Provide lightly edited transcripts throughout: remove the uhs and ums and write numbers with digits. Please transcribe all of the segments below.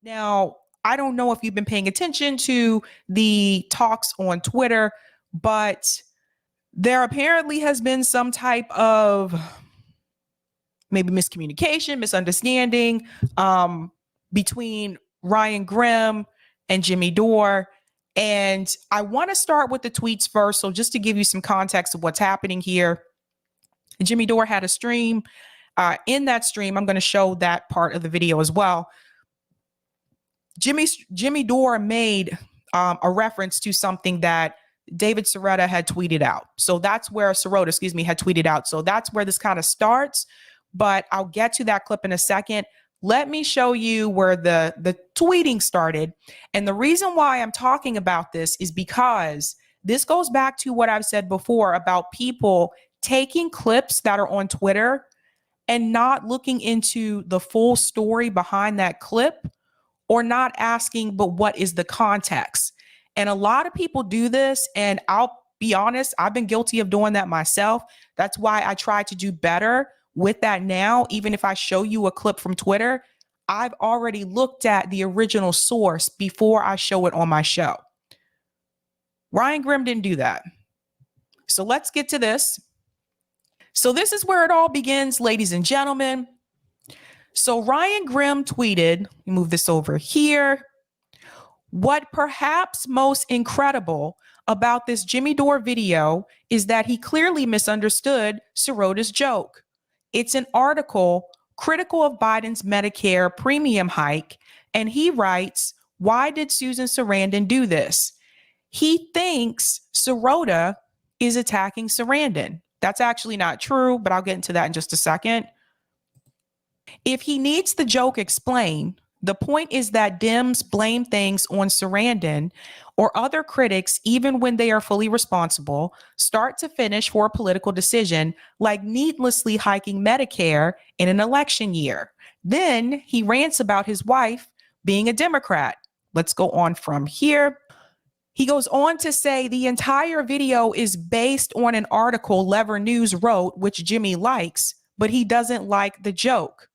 Now, I don't know if you've been paying attention to the talks on Twitter, but there apparently has been some type of maybe miscommunication, misunderstanding between Ryan Grimm and Jimmy Dore. And I want to start with the tweets first. So just to give you some context of what's happening here, Jimmy Dore had a stream. In that stream, I'm going to show that part of the video as well. Jimmy Dore made a reference to something that David Sirota had tweeted out. So that's where Sirota, had tweeted out. So that's where this kind of starts. But I'll get to that clip in a second. Let me show you where the tweeting started. And the reason why I'm talking about this is because this goes back to what I've said before about people taking clips that are on Twitter and not looking into the full story behind that clip, or not asking, but what is the context? And a lot of people do this, and I'll be honest, I've been guilty of doing that myself. That's why I try to do better with that now. Even if I show you a clip from Twitter, I've already looked at the original source before I show it on my show. Ryan Grimm didn't do that. So let's get to this. So this is where it all begins, ladies and gentlemen. So Ryan Grimm tweeted, let me move this over here. What perhaps most incredible about this Jimmy Dore video is that he clearly misunderstood Sirota's joke. It's an article critical of Biden's Medicare premium hike, and he writes, why did Susan Sarandon do this? He thinks Sirota is attacking Sarandon. That's actually not true, but I'll get into that in just a second. If he needs the joke explained, the point is that Dems blame things on Sarandon or other critics even when they are fully responsible, start to finish, for a political decision, like needlessly hiking Medicare in an election year. Then he rants about his wife being a Democrat. Let's go on from here. He goes on to say the entire video is based on an article Lever News wrote, which Jimmy likes, but he doesn't like the joke.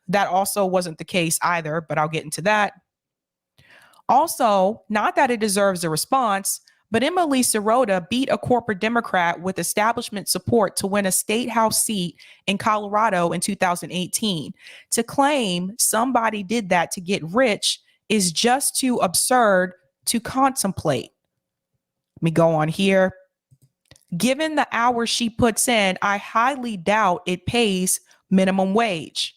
That also wasn't the case either, but I'll get into that. Also, not that it deserves a response, but Emily Sirota beat a corporate Democrat with establishment support to win a state house seat in Colorado in 2018. To claim somebody did that to get rich is just too absurd to contemplate. Let me go on here. Given the hours she puts in, I highly doubt it pays minimum wage.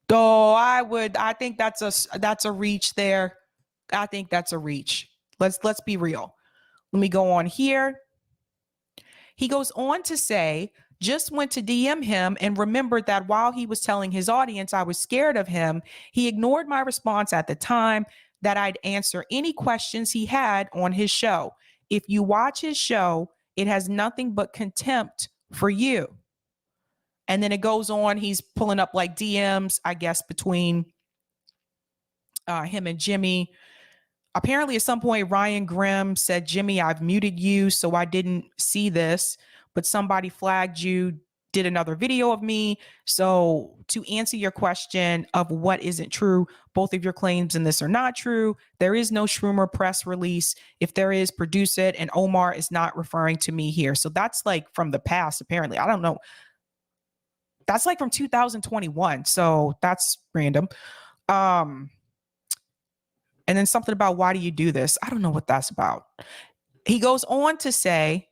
Though I think that's a reach there. I think that's a reach. Let's be real. Let me go on here. He goes on to say, just went to DM him and remembered that while he was telling his audience I was scared of him, he ignored my response at the time that I'd answer any questions he had on his show. If you watch his show, it has nothing but contempt for you. And then it goes on, he's pulling up like DMs, I guess, between him and Jimmy. Apparently at some point, Ryan Grimm said, Jimmy, I've muted you, so I didn't see this, but somebody flagged you, did another video of me. So to answer your question of what isn't true, both of your claims in this are not true. There is no Schumer press release. If there is, produce it. And Omar is not referring to me here. So that's like from the past, apparently. I don't know. That's like from 2021. So that's random. And then something about why do you do this? I don't know what that's about. He goes on to say,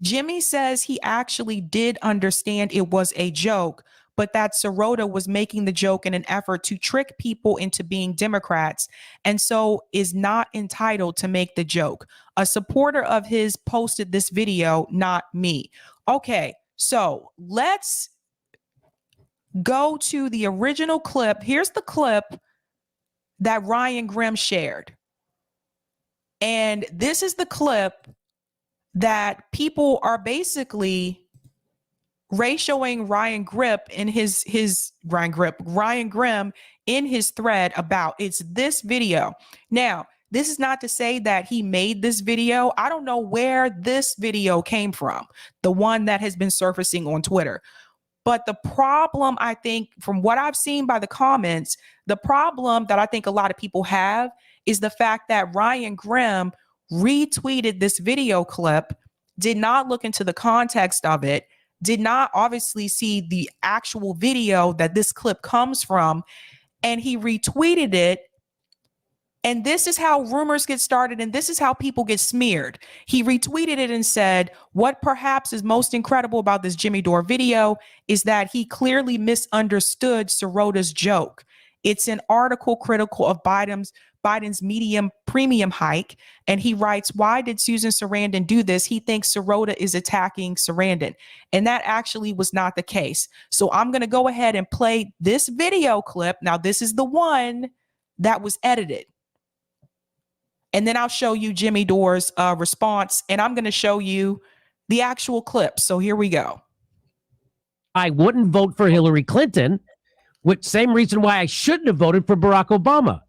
Jimmy says he actually did understand it was a joke, but that Sirota was making the joke in an effort to trick people into being Democrats, and so is not entitled to make the joke. A supporter of his posted this video, not me. Okay, so let's go to the original clip. Here's the clip that Ryan Grimm shared. And this is the clip that people are basically ratioing Ryan Grimm in Ryan Grimm in his thread about. It's this video. Now, this is not to say that he made this video. I don't know where this video came from, the one that has been surfacing on Twitter. But the problem, I think, from what I've seen by the comments, the problem that I think a lot of people have is the fact that Ryan Grimm retweeted this video clip, did not look into the context of it, did not obviously see the actual video that this clip comes from, and he retweeted it. And this is how rumors get started, and this is how people get smeared. He retweeted it and said, what perhaps is most incredible about this Jimmy Dore video is that he clearly misunderstood Sirota's joke. It's an article critical of Biden's medium premium hike. And he writes, why did Susan Sarandon do this? He thinks Sirota is attacking Sarandon. And that actually was not the case. So I'm going to go ahead and play this video clip. Now, this is the one that was edited. And then I'll show you Jimmy Dore's response, and I'm going to show you the actual clip. So here we go. I wouldn't vote for Hillary Clinton, which same reason why I shouldn't have voted for Barack Obama,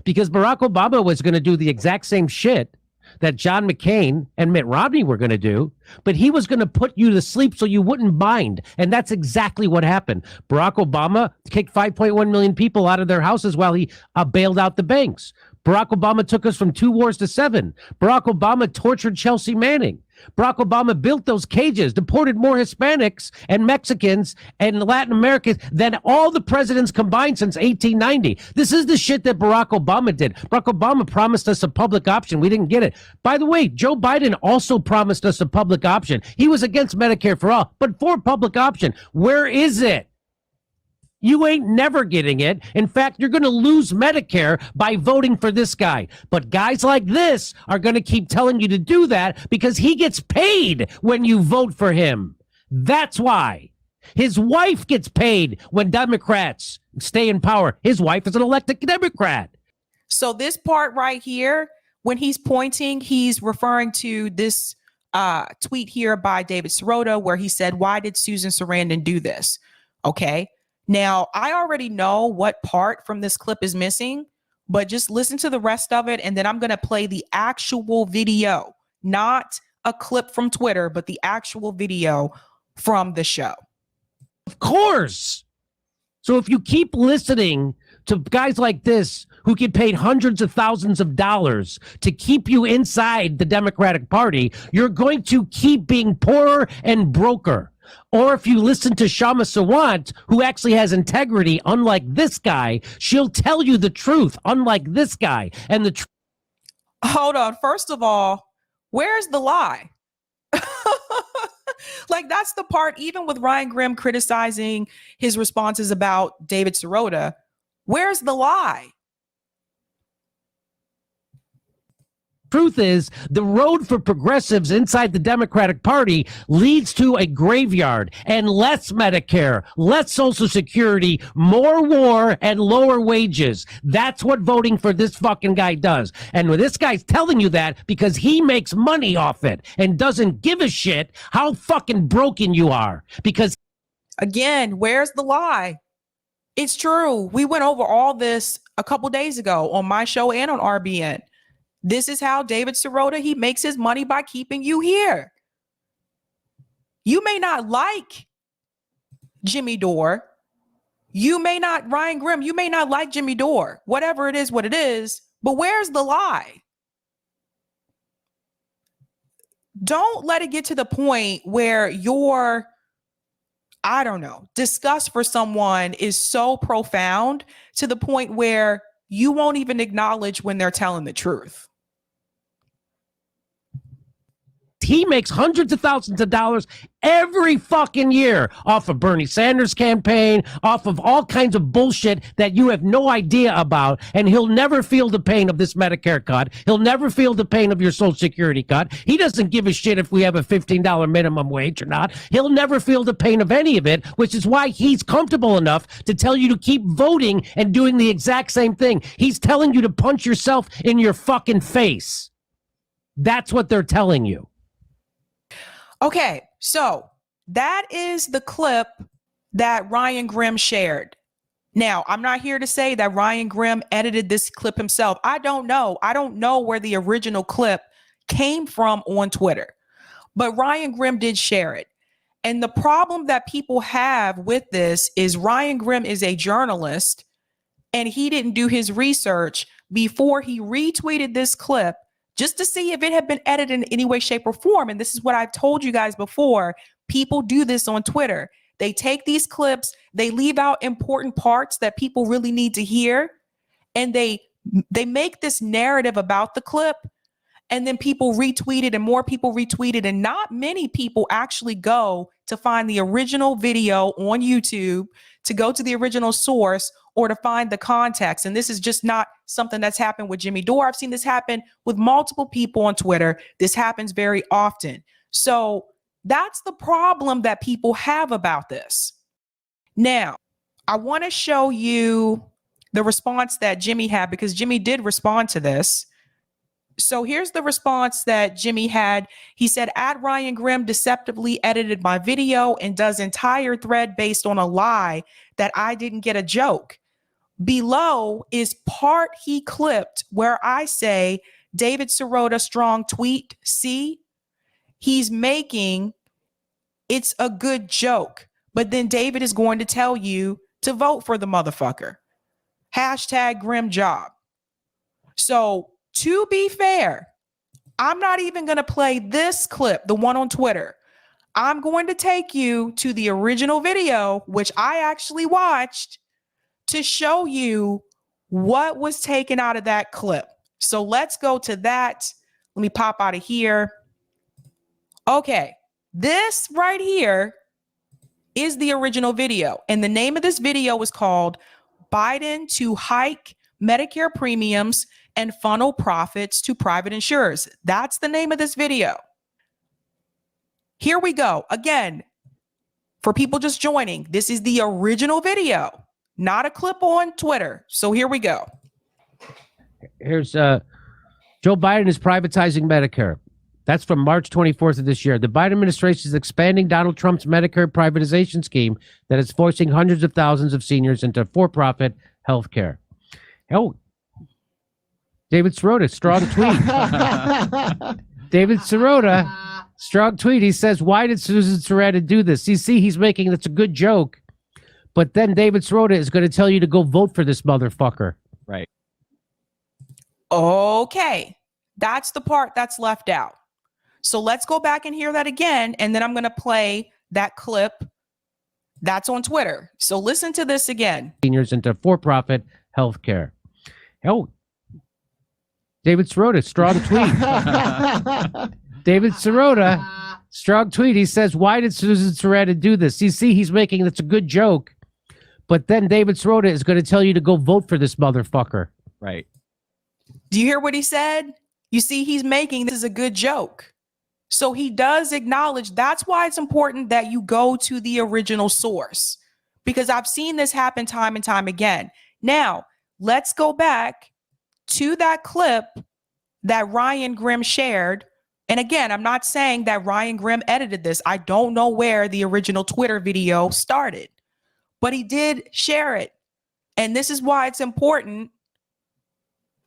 because Barack Obama was going to do the exact same shit that John McCain and Mitt Romney were going to do, but he was going to put you to sleep so you wouldn't bind. And that's exactly what happened. Barack Obama kicked 5.1 million people out of their houses while he bailed out the banks. Barack Obama took us from 2 wars to 7. Barack Obama tortured Chelsea Manning. Barack Obama built those cages, deported more Hispanics and Mexicans and Latin Americans than all the presidents combined since 1890. This is the shit that Barack Obama did. Barack Obama promised us a public option. We didn't get it. By the way, Joe Biden also promised us a public option. He was against Medicare for all, but for public option. Where is it? You ain't never getting it. In fact, you're going to lose Medicare by voting for this guy. But guys like this are going to keep telling you to do that because he gets paid when you vote for him. That's why. His wife gets paid when Democrats stay in power. His wife is an elected Democrat. So this part right here, when he's pointing, he's referring to this tweet here by David Sirota where he said, why did Susan Sarandon do this? Okay. Now, I already know what part from this clip is missing, but just listen to the rest of it. And then I'm going to play the actual video, not a clip from Twitter, but the actual video from the show. Of course. So if you keep listening to guys like this who get paid hundreds of thousands of dollars to keep you inside the Democratic Party, you're going to keep being poorer and broker. Or if you listen to Shama Sawant, who actually has integrity, unlike this guy, she'll tell you the truth, unlike this guy. And the hold on. First of all, where's the lie? Like, that's the part, even with Ryan Grimm criticizing his responses about David Sirota, where's the lie? Truth is, the road for progressives inside the Democratic Party leads to a graveyard and less Medicare, less Social Security, more war, and lower wages. That's what voting for this fucking guy does. And this guy's telling you that because he makes money off it and doesn't give a shit how fucking broken you are. Because, again, where's the lie? It's true. We went over all this a couple days ago on my show and on RBN. This is how David Sirota, he makes his money by keeping you here. You may not like Jimmy Dore. You may not, Ryan Grimm, you may not like Jimmy Dore. Whatever it is, what it is. But where's the lie? Don't let it get to the point where your, I don't know, disgust for someone is so profound to the point where you won't even acknowledge when they're telling the truth. He makes hundreds of thousands of dollars every fucking year off of Bernie Sanders' campaign, off of all kinds of bullshit that you have no idea about. And he'll never feel the pain of this Medicare cut. He'll never feel the pain of your Social Security cut. He doesn't give a shit if we have a $15 minimum wage or not. He'll never feel the pain of any of it, which is why he's comfortable enough to tell you to keep voting and doing the exact same thing. He's telling you to punch yourself in your fucking face. That's what they're telling you. Okay, so that is the clip that Ryan Grimm shared. Now, I'm not here to say that Ryan Grimm edited this clip himself. I don't know. I don't know where the original clip came from on Twitter, but Ryan Grimm did share it. And the problem that people have with this is Ryan Grimm is a journalist and he didn't do his research before he retweeted this clip just to see if it had been edited in any way, shape, or form. And this is what I've told you guys before. People do this on Twitter. They take these clips, they leave out important parts that people really need to hear, and they make this narrative about the clip, and then people retweet it and more people retweet it, and not many people actually go to find the original video on YouTube, to go to the original source, or to find the context. And this is just not something that's happened with Jimmy Dore. I've seen this happen with multiple people on Twitter. This happens very often. So that's the problem that people have about this. Now, I want to show you the response that Jimmy had, because Jimmy did respond to this. So here's the response that Jimmy had. He said, @Ryan Grimm deceptively edited my video and does entire thread based on a lie that I didn't get a joke. Below is part he clipped where I say, David Sirota strong tweet. See, he's making it's a good joke. But then David is going to tell you to vote for the motherfucker. #Grimm job. So to be fair, I'm not even going to play this clip, the one on Twitter. I'm going to take you to the original video, which I actually watched, to show you what was taken out of that clip. So let's go to that. Let me pop out of here. Okay, this right here is the original video. And the name of this video is called Biden to Hike Medicare Premiums and Funnel Profits to Private Insurers. That's the name of this video. Here we go. Again, for people just joining, this is the original video, not a clip on Twitter. So here we go. Here's Joe Biden is privatizing Medicare. That's from March 24th of this year. The Biden administration is expanding Donald Trump's Medicare privatization scheme that is forcing hundreds of thousands of seniors into for-profit health care. Oh, David Sirota, strong tweet. David Sirota, strong tweet. He says, why did Susan Sarandon do this? You see, he's making that's a good joke. But then David Sirota is going to tell you to go vote for this motherfucker. Right. Okay. That's the part that's left out. So let's go back and hear that again. And then I'm going to play that clip that's on Twitter. So listen to this again. Seniors into for-profit health care. Oh, David Sirota, strong tweet. David Sirota, strong tweet. He says, why did Susan Sarandon do this? You see, he's making that's a good joke. But then David Sirota is going to tell you to go vote for this motherfucker. Right. Do you hear what he said? You see, he's making this is a good joke. So he does acknowledge that's why it's important that you go to the original source, because I've seen this happen time and time again. Now, let's go back to that clip that Ryan Grimm shared. And again, I'm not saying that Ryan Grimm edited this. I don't know where the original Twitter video started, but he did share it. And this is why it's important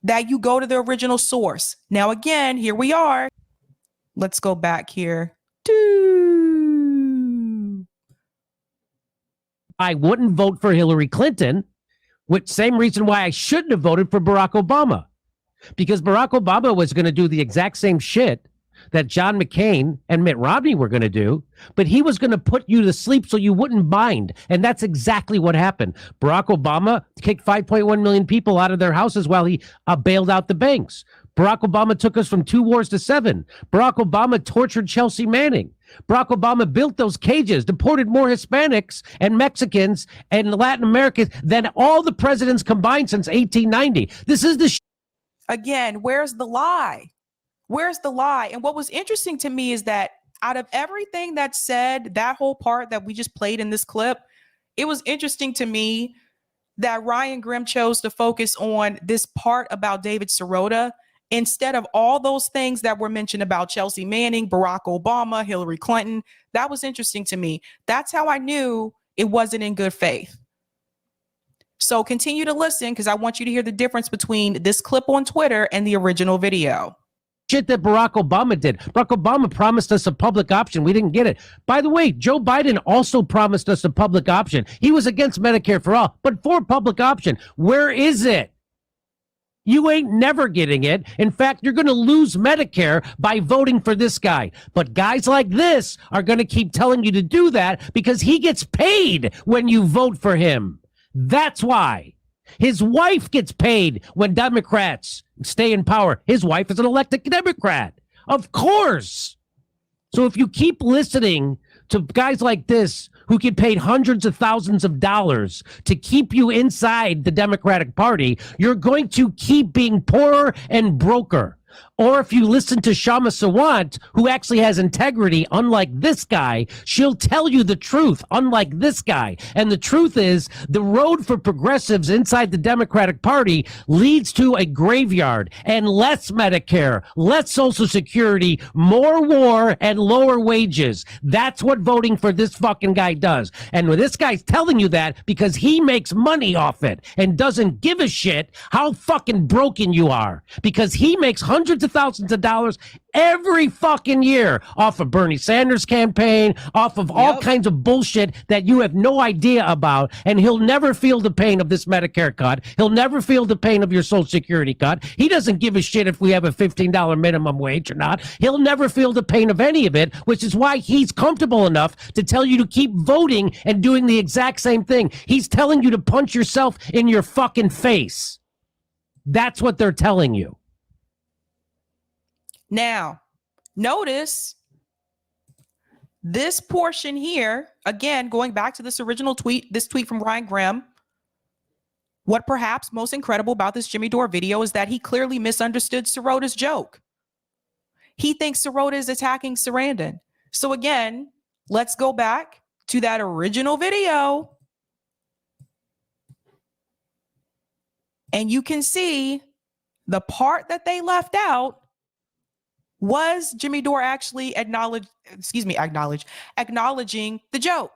that you go to the original source. Now, again, here we are. Let's go back here. I wouldn't vote for Hillary Clinton, which same reason why I shouldn't have voted for Barack Obama, because Barack Obama was going to do the exact same shit that John McCain and Mitt Romney were going to do, but he was going to put you to sleep so you wouldn't mind. And that's exactly what happened. Barack Obama kicked 5.1 million people out of their houses while he bailed out the banks. Barack Obama took us from 2 wars to 7. Barack Obama tortured Chelsea Manning. Barack Obama built those cages, deported more Hispanics and Mexicans and Latin Americans than all the presidents combined since 1890. This is the Again, where's the lie? Where's the lie? And what was interesting to me is that out of everything that's said, that whole part that we just played in this clip, it was interesting to me that Ryan Grimm chose to focus on this part about David Sirota instead of all those things that were mentioned about Chelsea Manning, Barack Obama, Hillary Clinton. That was interesting to me. That's how I knew it wasn't in good faith. So continue to listen, because I want you to hear the difference between this clip on Twitter and the original video. shit that Barack Obama did. Barack Obama promised us a public option. We didn't get it. By the way, Joe Biden also promised us a public option. He was against Medicare for all, but for public option. Where is it? You ain't never getting it. In fact, you're going to lose Medicare by voting for this guy. But guys like this are going to keep telling you to do that because he gets paid when you vote for him. That's why. His wife gets paid when Democrats stay in power. His wife is an elected Democrat. Of course. So if you keep listening to guys like this who get paid hundreds of thousands of dollars to keep you inside the Democratic Party, you're going to keep being poorer and broker. Or if you listen to Shama Sawant, who actually has integrity, unlike this guy, she'll tell you the truth, unlike this guy. And the truth is, the road for progressives inside the Democratic Party leads to a graveyard and less Medicare, less Social Security, more war, and lower wages. That's what voting for this fucking guy does. And this guy's telling you that because he makes money off it and doesn't give a shit how fucking broken you are. Because he makes hundreds of thousands of dollars every fucking year off of Bernie Sanders' campaign, off of all kinds of bullshit that you have no idea about, and he'll never feel the pain of this Medicare cut. He'll never feel the pain of your Social Security cut. He doesn't give a shit if we have a $15 minimum wage or not. He'll never feel the pain of any of it, which is why he's comfortable enough to tell you to keep voting and doing the exact same thing. He's telling you to punch yourself in your fucking face. That's what they're telling you. Now, notice this portion here, again, going back to this original tweet, this tweet from Ryan Grimm. What perhaps most incredible about this Jimmy Dore video is that he clearly misunderstood Sirota's joke. He thinks Sirota is attacking Sarandon. So again, let's go back to that original video. And you can see the part that they left out was Jimmy Dore actually acknowledging the joke.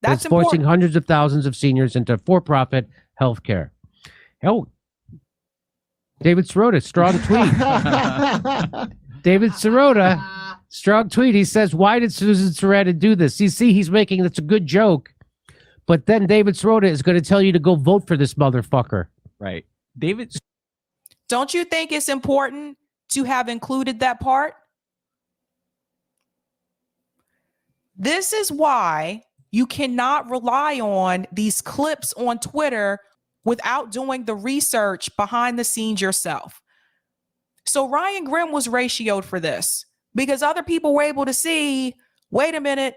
That's it's forcing important. hundreds of thousands of seniors into for-profit health care. Oh, David Sirota, strong tweet. David Sirota, strong tweet. He says, why did Susan Sarandon do this? You see, he's making that's a good joke. But then David Sirota is going to tell you to go vote for this motherfucker. Right. David. Don't you think it's important to have included that part? This is why you cannot rely on these clips on Twitter without doing the research behind the scenes yourself. So Ryan Grimm was ratioed for this because other people were able to see, wait a minute.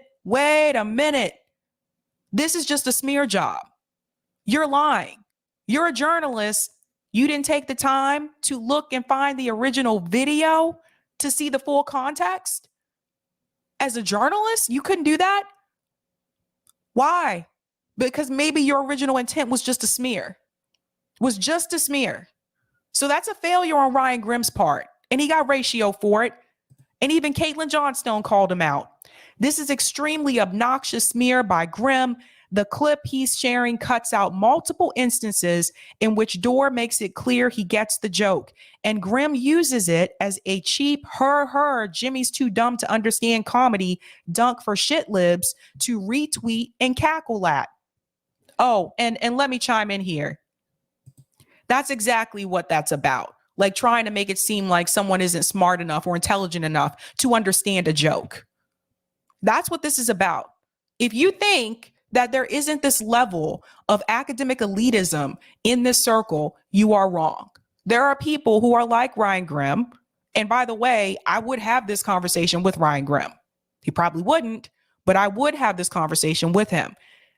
This is just a smear job. You're lying. You're a journalist. You didn't take the time to look and find the original video to see the full context. As a journalist, you couldn't do that. Why? Because maybe your original intent was just a smear. So that's a failure on Ryan Grimm's part. And he got ratio for it. And even Caitlin Johnstone called him out. This is extremely obnoxious smear by Grimm. The clip he's sharing cuts out multiple instances in which Dore makes it clear he gets the joke. And Grimm uses it as a cheap Jimmy's too dumb to understand comedy dunk for shit libs to retweet and cackle at. Oh, and let me chime in here. That's exactly what that's about. Like trying to make it seem like someone isn't smart enough or intelligent enough to understand a joke. That's what this is about. If you think that there isn't this level of academic elitism in this circle, you are wrong. There are people who are like Ryan Grimm. And by the way, I would have this conversation with Ryan Grimm. He probably wouldn't, but I would have this conversation with him.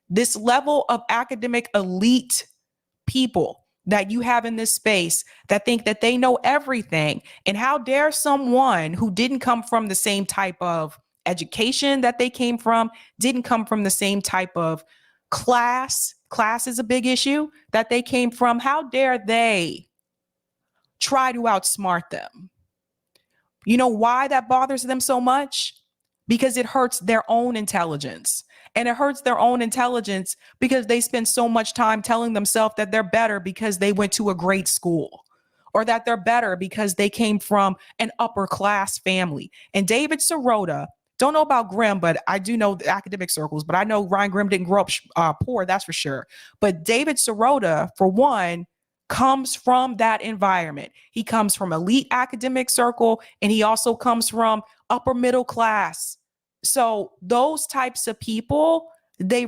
This level of academic elite people that you have in this space that think that they know everything. And how dare someone who didn't come from the same type of education that they came from, didn't come from the same type of class is a big issue that they came from. How dare they try to outsmart them? You know why that bothers them so much? Because it hurts their own intelligence. And it hurts their own intelligence because they spend so much time telling themselves that they're better because they went to a great school or that they're better because they came from an upper class family. And David Sirota, don't know about Grimm, but I do know the academic circles, but I know Ryan Grimm didn't grow up poor, that's for sure. But David Sirota, for one, comes from that environment. He comes from elite academic circle, and he also comes from upper middle class. So those types of people, they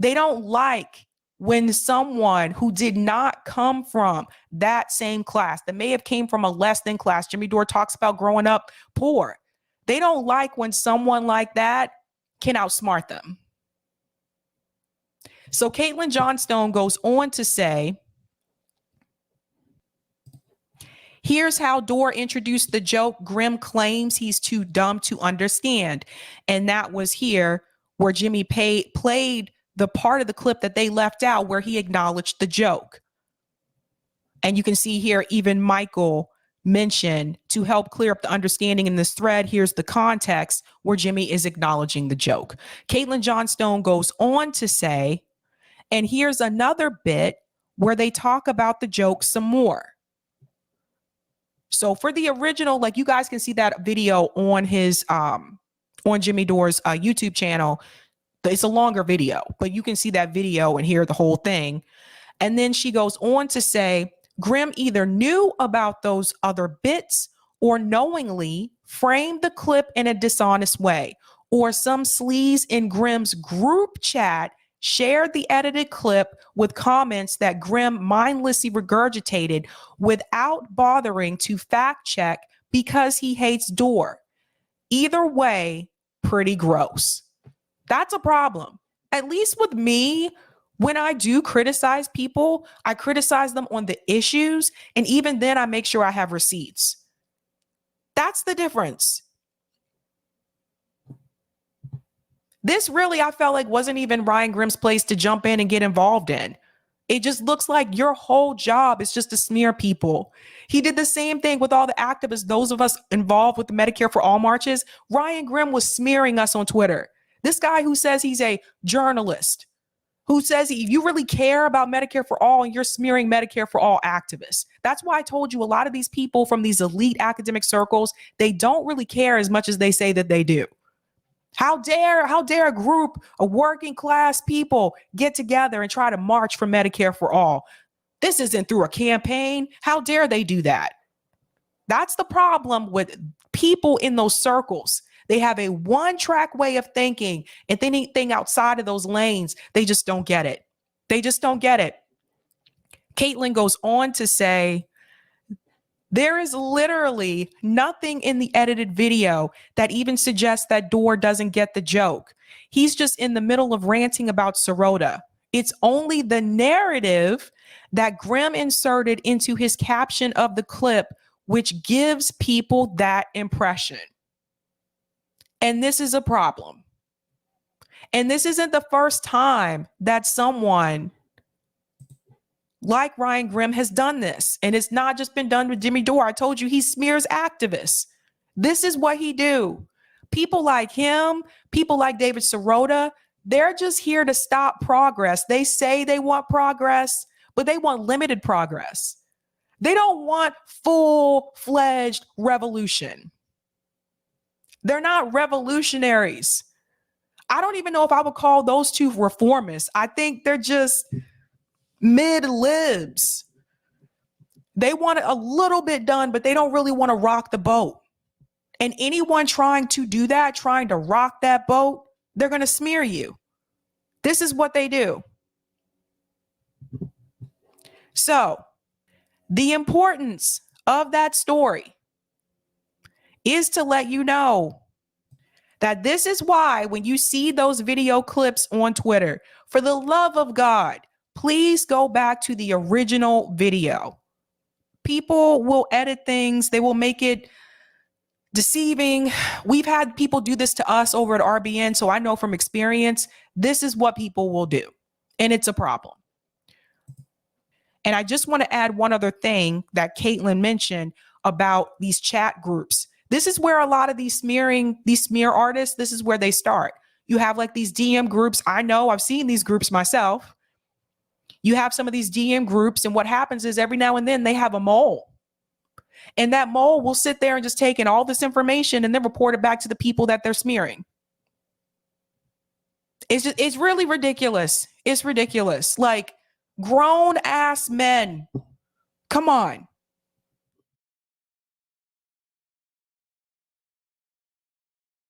don't like when someone who did not come from that same class, that may have came from a less than class. Jimmy Dore talks about growing up poor. They don't like when someone like that can outsmart them. So Caitlin Johnstone goes on to say, here's how Dore introduced the joke. Grimm claims he's too dumb to understand. And that was here where Jimmy played the part of the clip that they left out where he acknowledged the joke. And you can see here, even Michael mentioned, to help clear up the understanding in this thread, here's the context where Jimmy is acknowledging the joke. Caitlin Johnstone goes on to say, and here's another bit where they talk about the joke some more. So for the original, like you guys can see that video on his, on Jimmy Dore's YouTube channel. It's a longer video, but you can see that video and hear the whole thing. And then she goes on to say, Grimm either knew about those other bits or knowingly framed the clip in a dishonest way, or some sleaze in Grimm's group chat shared the edited clip with comments that Grimm mindlessly regurgitated without bothering to fact check because he hates Dore. Either way, pretty gross. That's a problem. At least with me, when I do criticize people, I criticize them on the issues. And even then I make sure I have receipts. That's the difference. This really, I felt like, wasn't even Ryan Grimm's place to jump in and get involved in. It just looks like your whole job is just to smear people. He did the same thing with all the activists, those of us involved with the Medicare for All marches. Ryan Grimm was smearing us on Twitter. This guy who says he's a journalist, who says you really care about Medicare for All, and you're smearing Medicare for All activists. That's why I told you a lot of these people from these elite academic circles, they don't really care as much as they say that they do. How dare a group of working class people get together and try to march for Medicare for All? This isn't through a campaign. How dare they do that? That's the problem with people in those circles. They have a one-track way of thinking, and anything outside of those lanes, they just don't get it. They just don't get it. Caitlin goes on to say, there is literally nothing in the edited video that even suggests that Dore doesn't get the joke. He's just in the middle of ranting about Sirota. It's only the narrative that Grimm inserted into his caption of the clip, which gives people that impression. And this is a problem. And this isn't the first time that someone like Ryan Grimm has done this. And it's not just been done with Jimmy Dore. I told you he smears activists. This is what he do. People like him, people like David Sirota, they're just here to stop progress. They say they want progress, but they want limited progress. They don't want full-fledged revolution. They're not revolutionaries. I don't even know if I would call those two reformists. I think they're just mid-libs. They want a little bit done, but they don't really want to rock the boat. And anyone trying to do that, trying to rock that boat, they're going to smear you. This is what they do. So the importance of that story is to let you know that this is why when you see those video clips on Twitter, for the love of God, please go back to the original video. People will edit things. They will make it deceiving. We've had people do this to us over at RBN, so I know from experience, this is what people will do, and it's a problem. And I just want to add one other thing that Caitlin mentioned about these chat groups. This is where a lot of these smear artists, this is where they start. You have like these DM groups. I know I've seen these groups myself. You have some of these DM groups, and what happens is every now and then they have a mole. And that mole will sit there and just take in all this information and then report it back to the people that they're smearing. It's really ridiculous. It's ridiculous. Like, grown ass men. Come on.